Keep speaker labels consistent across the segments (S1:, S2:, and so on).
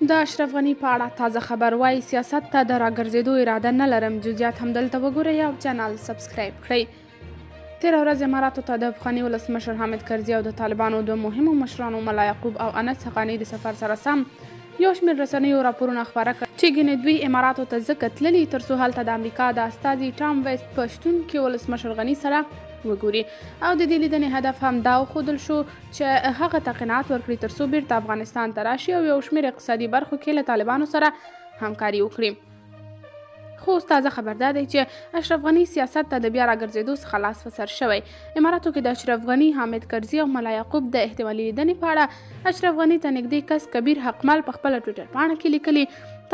S1: د اشرف غني په اړه تازه خبر وایي سیاست ته د راګرځېدو اراده نه لرم. جزئیات هم دلته وګورئ او چینل سبسکرایب کړئ. تېره ورځ اماراتو ته د پخواني ولسمشر حامد کرزي او د طالبانو د مهمو مشرانو ملا یعقوب او انس حقاني د سفر سره سم یو شمېر رسنیو راپورونه خپاره کړل چې ګینې دوی اماراتو ته ځکه تللي ترڅو هلته د امریکا د استازي ټام ویسټ په شتون کې ولسمشر غني سره وګوري او د دې لیدنې هدف هم دا وښودل شو چې هغه ته قناعت ورکړي ترڅو بیرته افغانستان ته راشي او یو شمېر اقتصادي برخو کې له طالبانو سره همکاري وکړي. خو تازه خبر دا دی چې اشرف غني سیاست ته د بیا راګرځېدو څخه لاس په سر شوی. اماراتو کې د اشرف غني، حامد کرزي او ملا یعقوب د احتمالي لیدنې په اړه اشرف غني ته نږدې کس کبیر حقمل په خپله ټویټر پاڼه کې لیکلي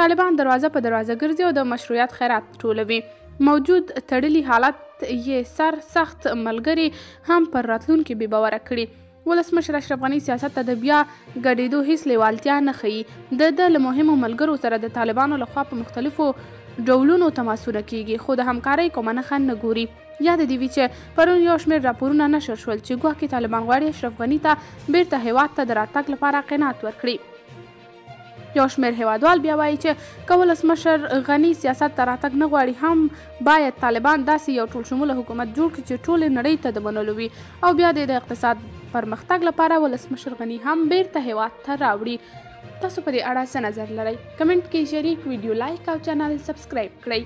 S1: طالبان دروازه په دروازه ګرځي او د مشروعیت خیرات ټولوي. موجود تړلي حالت یې سر سخت ملګري هم پر راتلونکي بې باوره کړي. ولسمشر اشرف غني سیاست ته د بیا ګډېدو هیڅ لیوالتیا نه ښیي. د له مهمو ملګرو سره د طالبانو لخوا په مختلفو ډولونو تماسونه کیږي خو د همکارۍ کومه نښه نه ګوري. یاد دې وي چې پرون یو شمېر راپورونه نشر شول چې ګواکې طالبان غواړي اشرف غني ته بیرته هیواد ته د راتګ لپاره قناعت ورکړي. یو شمېر هیوادوال بیا وایي چې که ولسمشر غني سیاست ته راتګ نه غواړي هم باید طالبان داسې یو ټول شموله حکومت جوړ کړي چې ټولې نړۍ ته د منلو وي او بیا د اقتصاد پرمختګ لپاره ولسمشر غني هم بیرته هیواد ته راوړي. تاسو په دې اړه څه نظر لرئ؟ کمنټ کې شریک، ویډیو لایک او چینل سبسکرایب کړئ.